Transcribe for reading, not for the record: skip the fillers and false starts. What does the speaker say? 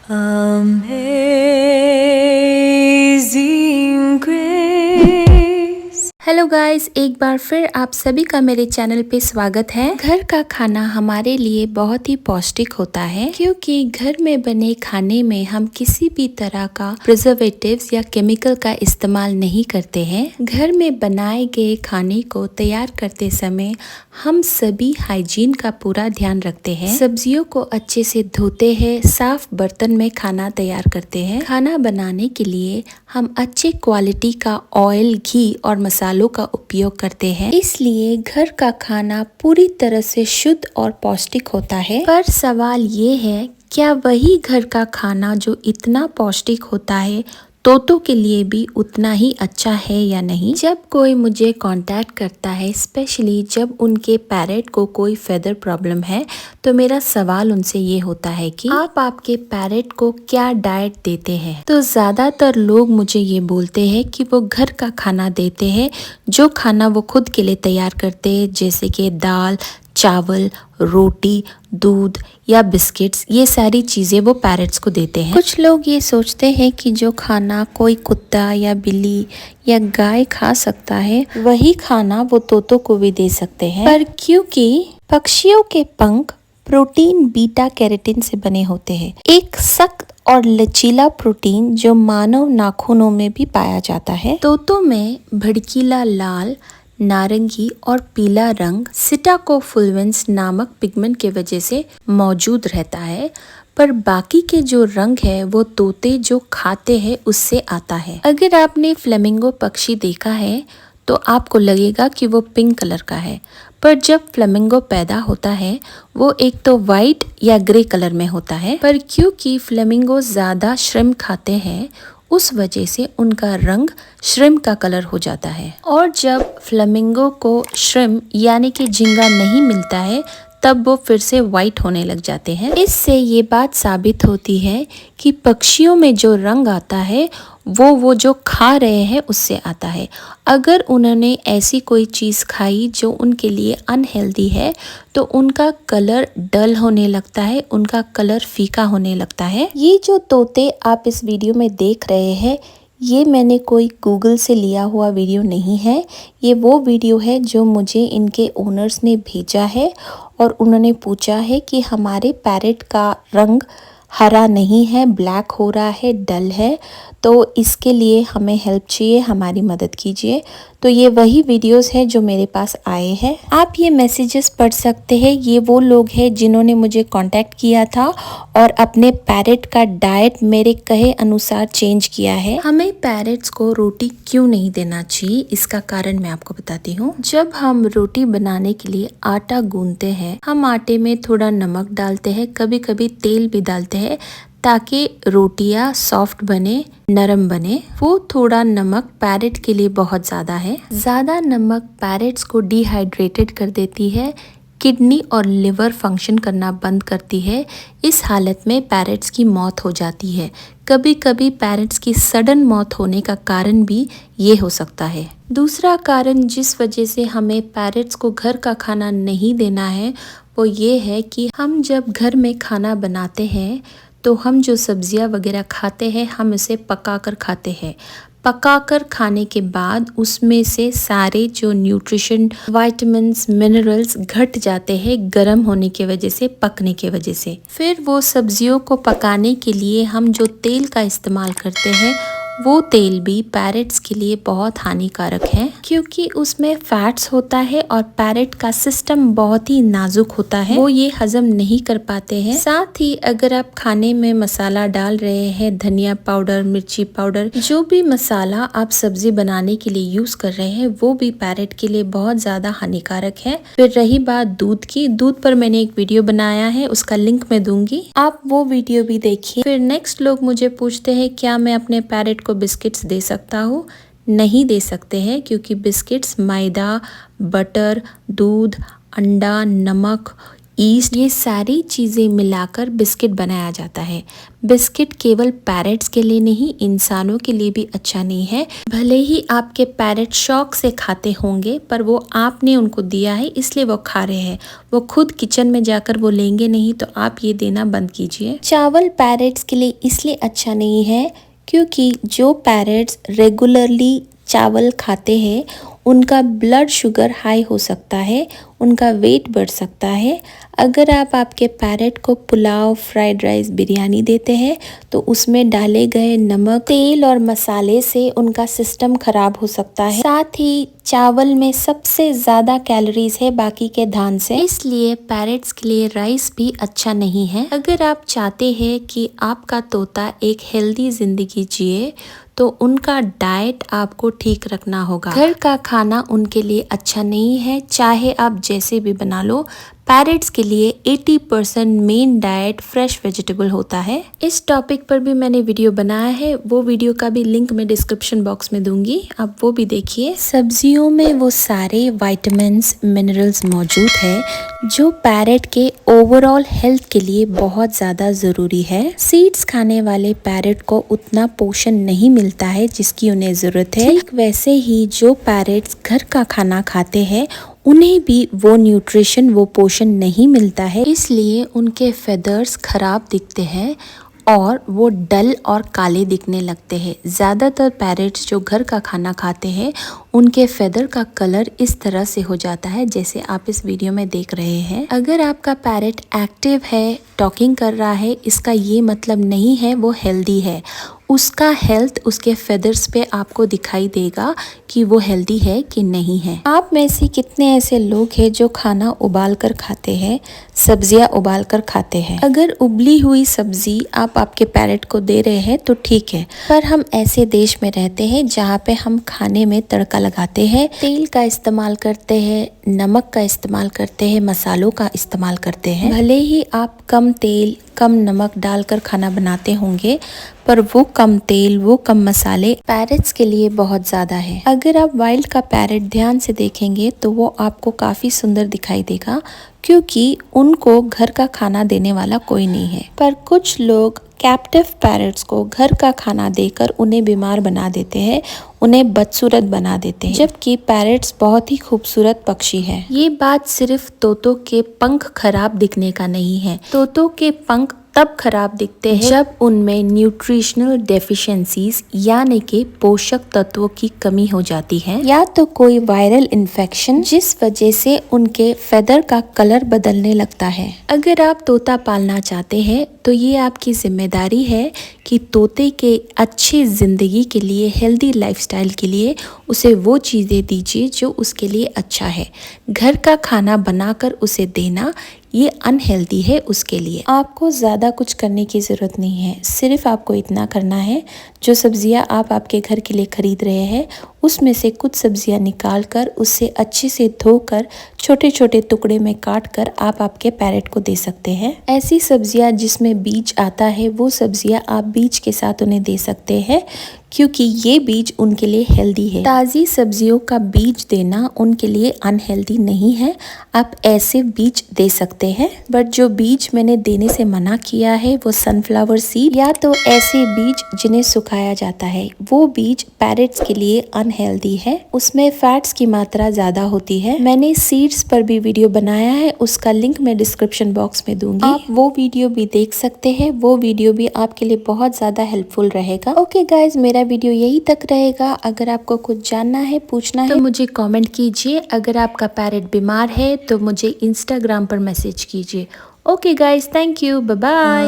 Amazing Grace। Hello guys, एक बार फिर आप सभी का मेरे चैनल पे स्वागत है। घर का खाना हमारे लिए बहुत ही पौष्टिक होता है क्योंकि घर में बने खाने में हम किसी भी तरह का प्रिजर्वेटिव्स या केमिकल का इस्तेमाल नहीं करते हैं। घर में बनाए गए खाने को तैयार करते समय हम सभी हाइजीन का पूरा ध्यान रखते हैं। सब्जियों को अच्छे से धोते हैं, साफ बर्तन में खाना तैयार करते हैं। खाना बनाने के लिए हम अच्छे क्वालिटी का ऑयल, घी और मसालों का उपयोग करते हैं, इसलिए घर का खाना पूरी तरह से शुद्ध और पौष्टिक होता है। पर सवाल ये है, क्या वही घर का खाना जो इतना पौष्टिक होता है तोतों के लिए भी उतना ही अच्छा है या नहीं? जब कोई मुझे कांटेक्ट करता है, स्पेशली जब उनके पैरेट को कोई फेदर प्रॉब्लम है, तो मेरा सवाल उनसे ये होता है कि आप आपके पैरेट को क्या डाइट देते हैं? तो ज्यादातर लोग मुझे ये बोलते हैं कि वो घर का खाना देते हैं, जो खाना वो खुद के लिए तैयार करते हैं, जैसे कि दाल, चावल, रोटी, दूध या बिस्किट्स, ये सारी चीजें वो पैरेट्स को देते हैं। कुछ लोग ये सोचते हैं कि जो खाना कोई कुत्ता या बिल्ली या गाय खा सकता है, वही खाना वो तोतों को भी दे सकते हैं। पर क्योंकि पक्षियों के पंख प्रोटीन बीटा कैरोटीन से बने होते हैं, एक सख्त और लचीला प्रोटीन जो मानव नाखूनों में भी पाया जाता है। तोतों में भड़कीला लाल, नारंगी और पीला रंग सिटाकोफुल्वेंस नामक पिगमेंट के वजह से मौजूद रहता है, पर बाकी के जो रंग है वो तोते जो खाते हैं उससे आता है। अगर आपने फ्लेमिंगो पक्षी देखा है तो आपको लगेगा कि वो पिंक कलर का है, पर जब फ्लेमिंगो पैदा होता है वो एक तो वाइट या ग्रे कलर में होता है। पर क्योंकि फ्लेमिंगो ज्यादा श्रिम्प खाते हैं, उस वजह से उनका रंग श्रिम्प का कलर हो जाता है। और जब फ्लेमिंगो को श्रिम्प यानी कि झींगा नहीं मिलता है, तब वो फिर से वाइट होने लग जाते हैं। इससे ये बात साबित होती है कि पक्षियों में जो रंग आता है वो जो खा रहे हैं उससे आता है। अगर उन्होंने ऐसी कोई चीज़ खाई जो उनके लिए अनहेल्दी है, तो उनका कलर डल होने लगता है, उनका कलर फीका होने लगता है। ये जो तोते आप इस वीडियो में देख रहे हैं, ये मैंने कोई गूगल से लिया हुआ वीडियो नहीं है। ये वो वीडियो है जो मुझे इनके ओनर्स ने भेजा है और उन्होंने पूछा है कि हमारे पैरेट का रंग हरा नहीं है, ब्लैक हो रहा है, डल है, तो इसके लिए हमें हेल्प चाहिए, हमारी मदद कीजिए। तो ये वही वीडियोस है जो मेरे पास आए हैं। आप ये मैसेजेस पढ़ सकते हैं। ये वो लोग हैं जिन्होंने मुझे कांटेक्ट किया था और अपने पैरेट का डाइट मेरे कहे अनुसार चेंज किया है। हमें पैरेट्स को रोटी क्यों नहीं देना चाहिए, इसका कारण मैं आपको बताती हूँ। जब हम रोटी बनाने के लिए आटा गूंथते हैं, हम आटे में थोड़ा नमक डालते हैं, कभी कभी तेल भी डालते हैं, ताकि रोटियां सॉफ्ट बने, नरम बने। वो थोड़ा नमक पैरेट के लिए बहुत ज़्यादा है। ज़्यादा नमक पैरेट्स को डिहाइड्रेटेड कर देती है, किडनी और लिवर फंक्शन करना बंद करती है। इस हालत में पैरेट्स की मौत हो जाती है। कभी कभी पैरेट्स की सडन मौत होने का कारण भी ये हो सकता है। दूसरा कारण जिस वजह से हमें पैरेट्स को घर का खाना नहीं देना है, वो ये है कि हम जब घर में खाना बनाते हैं तो हम जो सब्जियां वगैरह खाते हैं, हम इसे पकाकर खाते हैं। पकाकर खाने के बाद उसमें से सारे जो न्यूट्रिशन, विटामिन्स, मिनरल्स घट जाते हैं गर्म होने की वजह से, पकने की वजह से। फिर वो सब्जियों को पकाने के लिए हम जो तेल का इस्तेमाल करते हैं, वो तेल भी पैरेट्स के लिए बहुत हानिकारक है, क्योंकि उसमें फैट्स होता है और पैरेट का सिस्टम बहुत ही नाजुक होता है, वो ये हजम नहीं कर पाते हैं। साथ ही अगर आप खाने में मसाला डाल रहे हैं, धनिया पाउडर, मिर्ची पाउडर, जो भी मसाला आप सब्जी बनाने के लिए यूज कर रहे हैं, वो भी पैरेट के लिए बहुत ज्यादा हानिकारक है। फिर रही बात दूध की, दूध पर मैंने एक वीडियो बनाया है, उसका लिंक मैं दूंगी, आप वो वीडियो भी देखिए। फिर नेक्स्ट लोग मुझे पूछते हैं क्या मैं अपने पैरेट को बिस्किट्स दे सकता हूँ? नहीं दे सकते हैं, क्योंकि बिस्किट्स मैदा, बटर, दूध, अंडा, नमक ईस्ट, ये सारी चीज़ें मिलाकर बिस्किट बनाया जाता है। बिस्किट केवल पैरेट्स के लिए नहीं, इंसानों के लिए भी अच्छा नहीं है। भले ही आपके पैरेट शौक से खाते होंगे, पर वो आपने उनको दिया है इसलिए वो खा रहे हैं। वो खुद किचन में जाकर वो लेंगे नहीं, तो आप ये देना बंद कीजिए। चावल पैरेट्स के लिए इसलिए अच्छा नहीं है क्योंकि जो पैरेट्स रेगुलरली चावल खाते हैं उनका ब्लड शुगर हाई हो सकता है, उनका वेट बढ़ सकता है। अगर आप आपके पैरेट को पुलाव, फ्राइड राइस, बिरयानी देते हैं तो उसमें डाले गए नमक, तेल और मसाले से उनका सिस्टम खराब हो सकता है। साथ ही चावल में सबसे ज़्यादा कैलोरीज है बाकी के धान से, इसलिए पैरेट्स के लिए राइस भी अच्छा नहीं है। अगर आप चाहते हैं कि आपका तोता एक हेल्दी ज़िंदगी जिए तो उनका डाइट आपको ठीक रखना होगा। घर का खाना उनके लिए अच्छा नहीं है, चाहे आप जैसे भी बना लो। पैरेट्स के लिए 80% मेन डाइट फ्रेश वेजिटेबल होता है। इस टॉपिक पर भी मैंने वीडियो बनाया है, वो वीडियो का भी लिंक मैं डिस्क्रिप्शन बॉक्स में दूंगी, आप वो भी देखिए। सब्जियों में वो सारे विटामिन्स, मिनरल्स मौजूद है जो पैरेट के ओवरऑल हेल्थ के लिए बहुत ज़्यादा ज़रूरी है। सीड्स खाने वाले पैरेट को उतना पोषण नहीं मिलता है जिसकी उन्हें ज़रूरत है। ठीक वैसे ही जो पैरेट्स घर का खाना खाते हैं उन्हें भी वो न्यूट्रिशन, वो पोषण नहीं मिलता है, इसलिए उनके फेदर्स खराब दिखते हैं और वो डल और काले दिखने लगते हैं। ज़्यादातर पैरेट्स जो घर का खाना खाते हैं उनके फेदर का कलर इस तरह से हो जाता है जैसे आप इस वीडियो में देख रहे हैं। अगर आपका पैरेट एक्टिव है, टॉकिंग कर रहा है, इसका ये मतलब नहीं है वो हेल्दी है। उसका हेल्थ उसके फेदर्स पे आपको दिखाई देगा कि वो हेल्दी है कि नहीं है। आप में से कितने ऐसे लोग हैं जो खाना उबाल कर खाते हैं, सब्जियां उबाल कर खाते हैं? अगर उबली हुई सब्जी आप आपके पैरेट को दे रहे हैं तो ठीक है, पर हम ऐसे देश में रहते हैं जहाँ पे हम खाने में तड़का लगाते हैं, तेल का इस्तेमाल करते हैं, नमक का इस्तेमाल करते हैं, मसालों का इस्तेमाल करते हैं। भले ही आप कम तेल, कम नमक डालकर खाना बनाते होंगे, पर वो कम तेल, वो कम मसाले पैरेट्स के लिए बहुत ज़्यादा है। अगर आप वाइल्ड का पैरेट ध्यान से देखेंगे तो वो आपको काफ़ी सुंदर दिखाई देगा क्योंकि उनको घर का खाना देने वाला कोई नहीं है। पर कुछ लोग कैप्टिव पैरेट्स को घर का खाना देकर उन्हें बीमार बना देते हैं, उन्हें बदसूरत बना देते हैं, जबकि पैरेट्स बहुत ही खूबसूरत पक्षी है। ये बात सिर्फ तोतों के पंख खराब दिखने का नहीं है। तोतों के पंख तब खराब दिखते हैं जब उनमें न्यूट्रिशनल डेफिशिएंसीज यानी कि पोषक तत्वों की कमी हो जाती है, या तो कोई वायरल इन्फेक्शन जिस वजह से उनके फेदर का कलर बदलने लगता है। अगर आप तोता पालना चाहते हैं तो ये आपकी जिम्मेदारी है कि तोते के अच्छी जिंदगी के लिए, हेल्दी लाइफस्टाइल के लिए उसे वो चीज़ें दीजिए जो उसके लिए अच्छा है। घर का खाना बनाकर उसे देना ये अनहेल्दी है उसके लिए। आपको ज़्यादा कुछ करने की ज़रूरत नहीं है, सिर्फ आपको इतना करना है, जो सब्जियां आप आपके घर के लिए खरीद रहे हैं उसमें से कुछ सब्जियां निकाल कर उसे अच्छे से धोकर छोटे छोटे टुकड़े में काट कर आप आपके पैरेट को दे सकते हैं। ऐसी सब्जियां जिसमें बीज आता है वो सब्जियां आप बीज के साथ उन्हें दे सकते हैं क्योंकि ये बीज उनके लिए हेल्दी है। ताज़ी सब्जियों का बीज देना उनके लिए अनहेल्दी नहीं है, आप ऐसे बीज दे सकते हैं। बट जो बीज मैंने देने से मना किया है वो सनफ्लावर सीड या तो ऐसे बीज जिन्हें सुखाया जाता है, वो बीज पैरेट्स के लिए अनहेल्दी है, उसमें फैट्स की मात्रा ज़्यादा होती है। मैंने सीड्स पर भी वीडियो बनाया है, उसका लिंक मैं डिस्क्रिप्शन बॉक्स में दूंगी, आप वो वीडियो भी देख सकते हैं। वो वीडियो भी आपके लिए बहुत ज़्यादा हेल्पफुल रहेगा। ओके गाइज, मेरा वीडियो यही तक रहेगा। अगर आपको कुछ जानना है, पूछना है तो मुझे कमेंट कीजिए। अगर आपका पैरेट बीमार है तो मुझे इंस्टाग्राम पर मैसेज कीजिए। Okay guys, thank you, bye bye.